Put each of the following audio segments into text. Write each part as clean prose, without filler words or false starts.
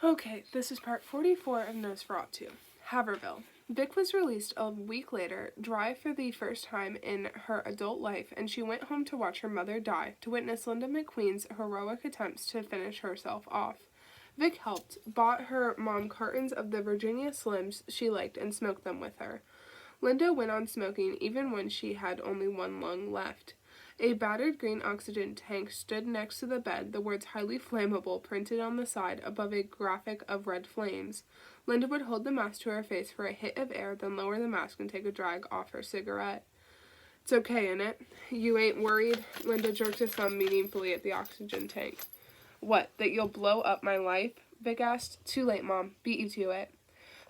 Okay, this is part 44 of Nos4a2. Haverville. Vic was released a week later, dry for the first time in her adult life, and she went home to watch her mother die, to witness Linda McQueen's heroic attempts to finish herself off. Vic helped, bought her mom cartons of the Virginia Slims she liked, and smoked them with her. Linda went on smoking even when she had only one lung left. A battered green oxygen tank stood next to the bed, the words highly flammable printed on the side above a graphic of red flames. Linda would hold the mask to her face for a hit of air, then lower the mask and take a drag off her cigarette. It's okay, innit? You ain't worried? Linda jerked a thumb meaningfully at the oxygen tank. What, that you'll blow up my life? Vic asked. Too late, Mom. Beat you to it.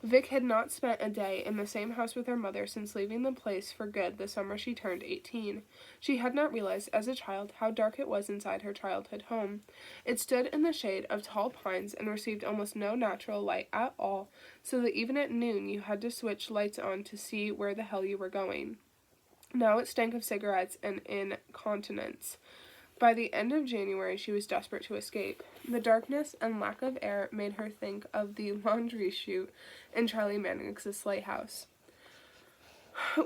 Vic had not spent a day in the same house with her mother since leaving the place for good the summer she turned 18. She had not realized as a child how dark it was inside her childhood home. It stood in the shade of tall pines and received almost no natural light at all, so that even at noon you had to switch lights on to see where the hell you were going. Now it stank of cigarettes and incontinence. By the end of January, she was desperate to escape. The darkness and lack of air made her think of the laundry chute in Charlie Manning's Sleigh House.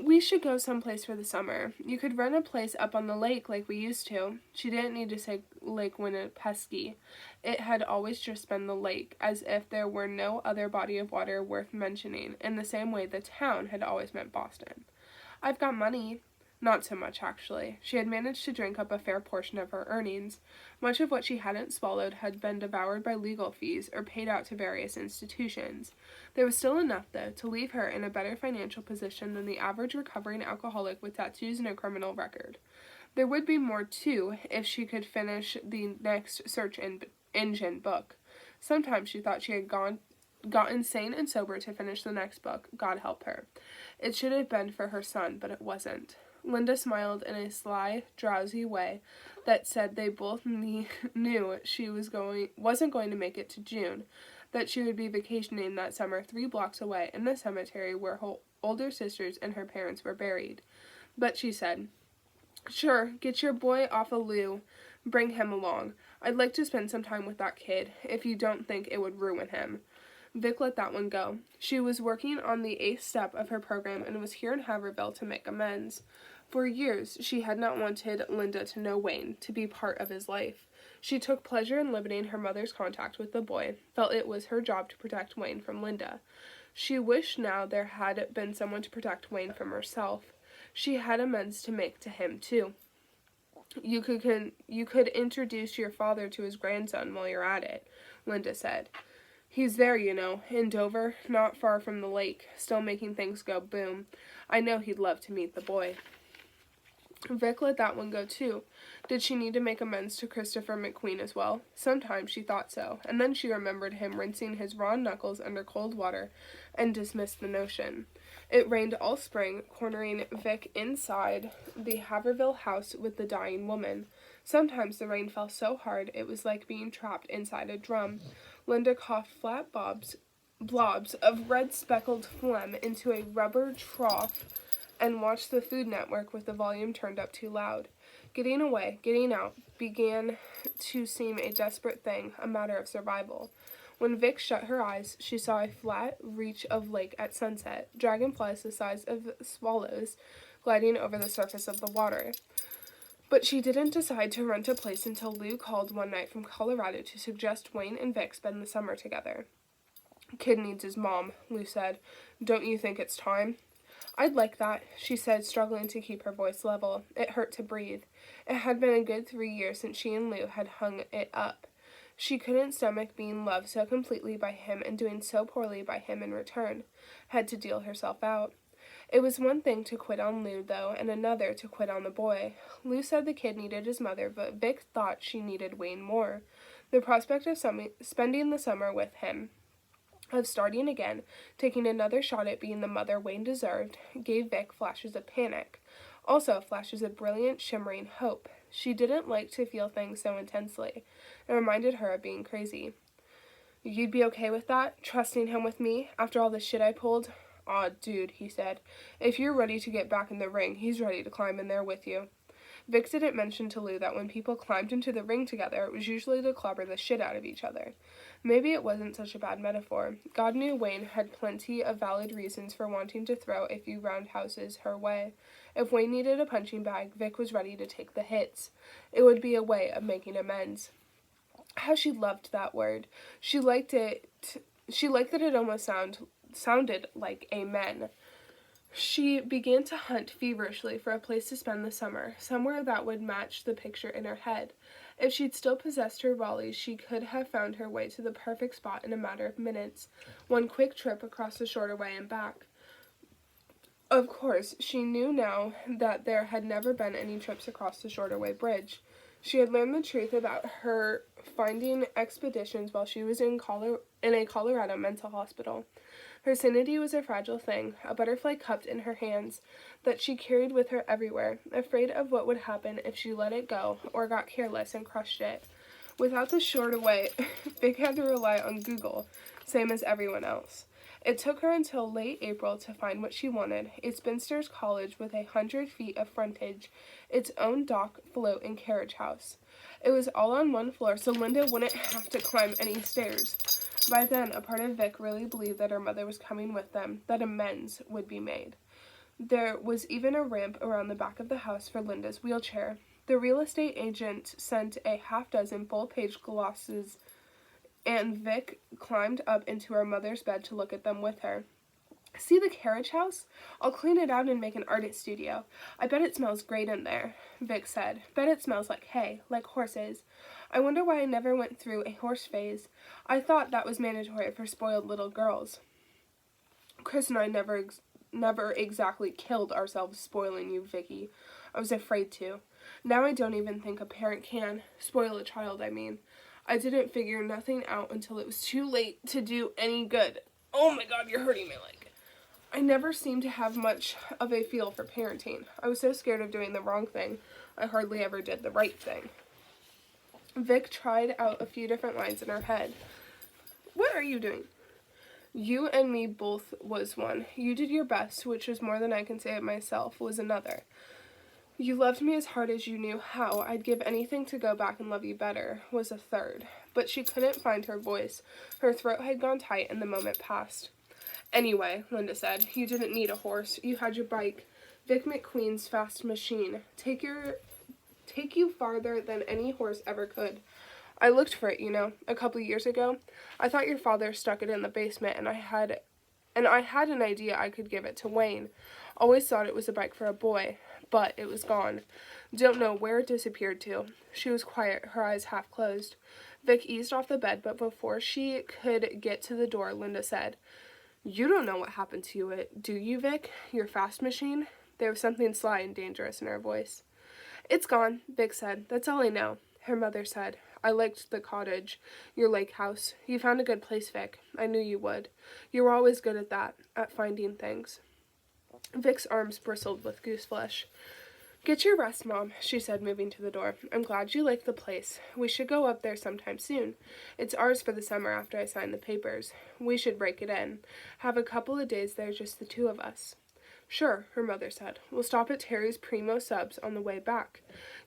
We should go someplace for the summer. You could rent a place up on the lake like we used to. She didn't need to say Lake Winnipesaukee. It had always just been the lake, as if there were no other body of water worth mentioning, in the same way the town had always meant Boston. I've got money. Not so much, actually. She had managed to drink up a fair portion of her earnings. Much of what she hadn't swallowed had been devoured by legal fees or paid out to various institutions. There was still enough, though, to leave her in a better financial position than the average recovering alcoholic with tattoos and a criminal record. There would be more, too, if she could finish the next search engine book. Sometimes she thought she had gotten sane and sober to finish the next book, God help her. It should have been for her son, but it wasn't. Linda smiled in a sly, drowsy way that said they both knew she wasn't going to make it to June, that she would be vacationing that summer 3 blocks away in the cemetery where her older sisters and her parents were buried. But she said, "Sure, get your boy off of Lou. Bring him along. I'd like to spend some time with that kid, if you don't think it would ruin him." Vic let that one go. She was working on the 8th step of her program and was here in Haverville to make amends. For years, she had not wanted Linda to know Wayne, to be part of his life. She took pleasure in limiting her mother's contact with the boy, felt it was her job to protect Wayne from Linda. She wished now there had been someone to protect Wayne from herself. She had amends to make to him, too. You could introduce your father to his grandson while you're at it," Linda said. "He's there, you know, in Dover, not far from the lake, still making things go boom. I know he'd love to meet the boy." Vic let that one go, too. Did she need to make amends to Christopher McQueen as well? Sometimes she thought so, and then she remembered him rinsing his raw knuckles under cold water and dismissed the notion. It rained all spring, cornering Vic inside the Haverville house with the dying woman. Sometimes the rain fell so hard it was like being trapped inside a drum. Linda coughed flat blobs of red speckled phlegm into a rubber trough and watched the Food Network with the volume turned up too loud. Getting away, getting out, began to seem a desperate thing, a matter of survival. When Vic shut her eyes, she saw a flat reach of lake at sunset, dragonflies the size of swallows gliding over the surface of the water. But she didn't decide to rent a place until Lou called one night from Colorado to suggest Wayne and Vic spend the summer together. "Kid needs his mom," Lou said. "Don't you think it's time?" "I'd like that," she said, struggling to keep her voice level. It hurt to breathe. It had been a good 3 years since she and Lou had hung it up. She couldn't stomach being loved so completely by him and doing so poorly by him in return. Had to deal herself out. It was one thing to quit on Lou, though, and another to quit on the boy. Lou said the kid needed his mother, but Vic thought she needed Wayne more. The prospect of spending the summer with him, of starting again, taking another shot at being the mother Wayne deserved, gave Vic flashes of panic. Also flashes of brilliant, shimmering hope. She didn't like to feel things so intensely. It reminded her of being crazy. "You'd be okay with that? Trusting him with me? After all the shit I pulled?" "Aw, dude," he said. "If you're ready to get back in the ring, he's ready to climb in there with you." Vic didn't mention to Lou that when people climbed into the ring together, it was usually to clobber the shit out of each other. Maybe it wasn't such a bad metaphor. God knew Wayne had plenty of valid reasons for wanting to throw a few roundhouses her way. If Wayne needed a punching bag, Vic was ready to take the hits. It would be a way of making amends. How she loved that word. She liked it. She liked that it almost sounded like amen. She began to hunt feverishly for a place to spend the summer, somewhere that would match the picture in her head. If she'd still possessed her volleys, she could have found her way to the perfect spot in a matter of minutes. One quick trip across the shorter way and back. Of course, she knew now that there had never been any trips across the shorter way bridge. She had learned the truth about her finding expeditions while she was in a Colorado mental hospital. Her sanity was a fragile thing, a butterfly cupped in her hands, that she carried with her everywhere, afraid of what would happen if she let it go or got careless and crushed it. Without the shorter way, Vic had to rely on Google, same as everyone else. It took her until late April to find what she wanted, a spinster's cottage with 100 feet of frontage, its own dock, float, and carriage house. It was all on one floor, so Linda wouldn't have to climb any stairs. By then, a part of Vic really believed that her mother was coming with them, that amends would be made. There was even a ramp around the back of the house for Linda's wheelchair. The real estate agent sent a half-dozen full-page glosses, and Vic climbed up into her mother's bed to look at them with her. See the carriage house? I'll clean it out and make an artist studio. I bet it smells great in there, Vic said. Bet it smells like hay, like horses. I wonder why I never went through a horse phase. I thought that was mandatory for spoiled little girls. Chris and I never exactly killed ourselves spoiling you, Vicky. I was afraid to. Now I don't even think a parent can. Spoil a child, I mean. I didn't figure nothing out until it was too late to do any good. Oh my God, you're hurting my leg. I never seemed to have much of a feel for parenting. I was so scared of doing the wrong thing, I hardly ever did the right thing. Vic tried out a few different lines in her head. What are you doing? You and me both was one. You did your best, which was more than I can say of myself, was another. You loved me as hard as you knew how. I'd give anything to go back and love you better, was a third. But she couldn't find her voice. Her throat had gone tight and the moment passed. Anyway, Linda said, you didn't need a horse. You had your bike. Vic McQueen's fast machine. Take you farther than any horse ever could. I looked for it, a couple of years ago. I thought your father stuck it in the basement, and I had an idea I could give it to Wayne. Always thought it was a bike for a boy, but it was gone. Don't know where it disappeared to. She was quiet, her eyes half closed. Vic eased off the bed, but before she could get to the door, Linda said, You don't know what happened to it, do you, Vic? Your fast machine? There was something sly and dangerous in her voice. It's gone, Vic said. That's all I know. Her mother said, I liked the cottage, your lake house. You found a good place, Vic. I knew you would. You were always good at that, at finding things. Vic's arms bristled with goose flesh. Get your rest, Mom, she said, moving to the door. I'm glad you like the place. We should go up there sometime soon. It's ours for the summer after I sign the papers. We should break it in. Have a couple of days there, just the two of us. Sure, her mother said. We'll stop at Terry's Primo Subs on the way back.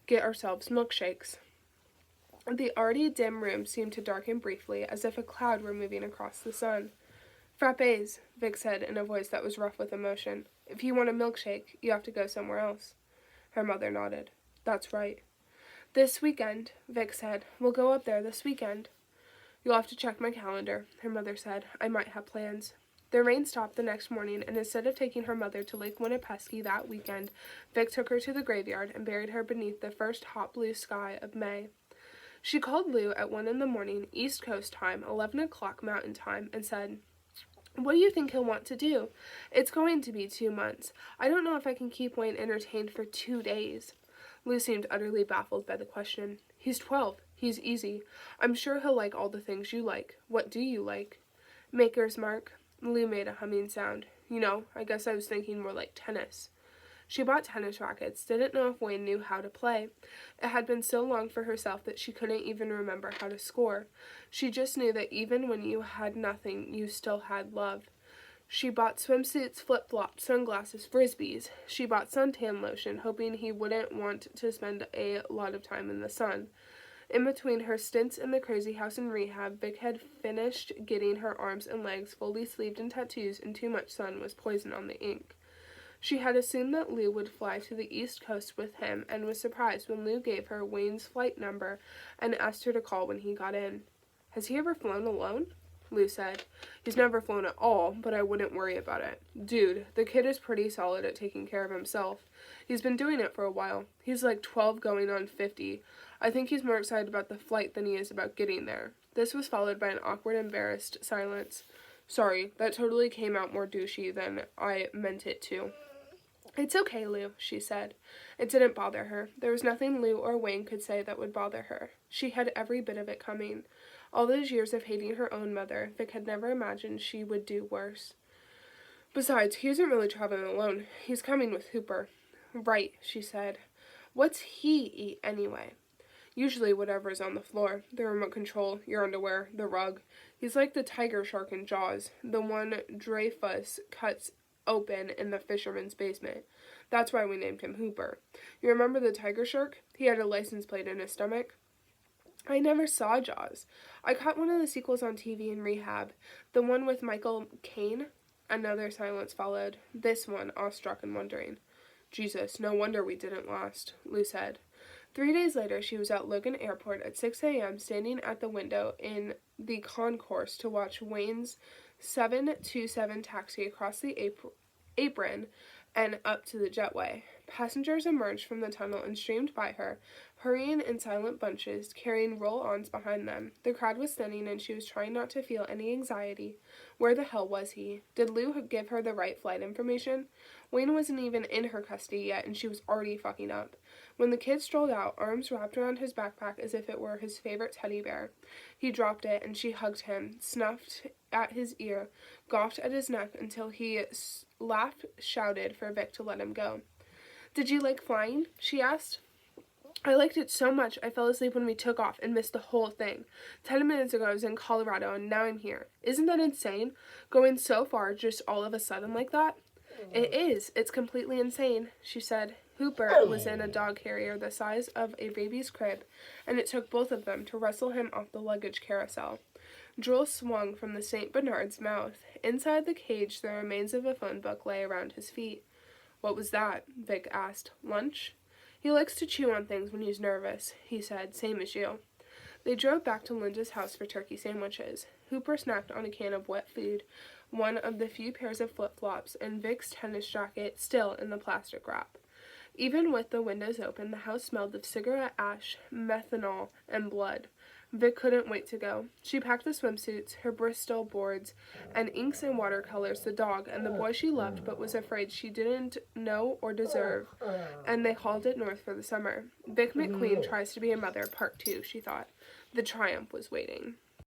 Get ourselves milkshakes. The already dim room seemed to darken briefly, as if a cloud were moving across the sun. Frappés, Vic said in a voice that was rough with emotion. If you want a milkshake, you have to go somewhere else. Her mother nodded. That's right. This weekend, Vic said. We'll go up there this weekend. You'll have to check my calendar, her mother said. I might have plans. The rain stopped the next morning, and instead of taking her mother to Lake Winnipesaukee that weekend, Vic took her to the graveyard and buried her beneath the first hot blue sky of May. She called Lou at 1 a.m, East Coast time, 11 o'clock Mountain time, and said, What do you think he'll want to do? It's going to be 2 months. I don't know if I can keep Wayne entertained for 2 days. Lou seemed utterly baffled by the question. He's 12. He's easy. I'm sure he'll like all the things you like. What do you like? Maker's Mark. Lou made a humming sound. I guess I was thinking more like tennis. She bought tennis rackets, didn't know if Wayne knew how to play. It had been so long for herself that she couldn't even remember how to score. She just knew that even when you had nothing, you still had love. She bought swimsuits, flip-flops, sunglasses, frisbees. She bought suntan lotion, hoping he wouldn't want to spend a lot of time in the sun. In between her stints in the crazy house and rehab, Vic had finished getting her arms and legs fully sleeved in tattoos, and too much sun was poison on the ink. She had assumed that Lou would fly to the East Coast with him, and was surprised when Lou gave her Wayne's flight number and asked her to call when he got in. "Has he ever flown alone?" Lou said. "He's never flown at all, but I wouldn't worry about it. Dude, the kid is pretty solid at taking care of himself. He's been doing it for a while. He's like 12 going on 50. I think he's more excited about the flight than he is about getting there." This was followed by an awkward, embarrassed silence. "Sorry, that totally came out more douchey than I meant it to." "It's okay, Lou," she said. It didn't bother her. There was nothing Lou or Wayne could say that would bother her. She had every bit of it coming. All those years of hating her own mother, Vic had never imagined she would do worse. "Besides, he isn't really traveling alone. He's coming with Hooper." "Right," she said. "What's he eat, anyway?" "Usually whatever's on the floor. The remote control, your underwear, the rug. He's like the tiger shark in Jaws, the one Dreyfus cuts open in the fisherman's basement. That's why we named him Hooper. You remember the tiger shark? He had a license plate in his stomach." "I never saw Jaws. I caught one of the sequels on TV in rehab. The one with Michael Caine." Another silence followed, this one awestruck and wondering. "Jesus, no wonder we didn't last," Lou said. 3 days later, she was at Logan Airport at 6 a.m., standing at the window in the concourse to watch Wayne's 727 taxi across the apron and up to the jetway. Passengers emerged from the tunnel and streamed by her, hurrying in silent bunches, carrying roll-ons behind them. The crowd was thinning, and she was trying not to feel any anxiety. Where the hell was he? Did Lou give her the right flight information? Wayne wasn't even in her custody yet, and she was already fucking up. When the kid strolled out, arms wrapped around his backpack as if it were his favorite teddy bear, he dropped it, and she hugged him, snuffed at his ear, gawked at his neck until he laughed, shouted for Vic to let him go. "Did you like flying?" she asked. "I liked it so much I fell asleep when we took off and missed the whole thing. 10 minutes ago I was in Colorado and now I'm here. Isn't that insane? Going so far just all of a sudden like that?" "It is. It's completely insane," she said. Hooper was in a dog carrier the size of a baby's crib, and it took both of them to wrestle him off the luggage carousel. Drool swung from the St. Bernard's mouth. Inside the cage, the remains of a phone book lay around his feet. "What was that?" Vic asked. "Lunch?" "He likes to chew on things when he's nervous," he said, "same as you." They drove back to Linda's house for turkey sandwiches. Hooper snacked on a can of wet food, one of the few pairs of flip-flops, and Vic's tennis jacket still in the plastic wrap. Even with the windows open, the house smelled of cigarette ash, methanol, and blood. Vic couldn't wait to go. She packed the swimsuits, her Bristol boards, and inks and watercolors, the dog, and the boy she loved but was afraid she didn't know or deserve, and they hauled it north for the summer. Vic McQueen Tries to Be a Mother, Part 2, she thought. The triumph was waiting.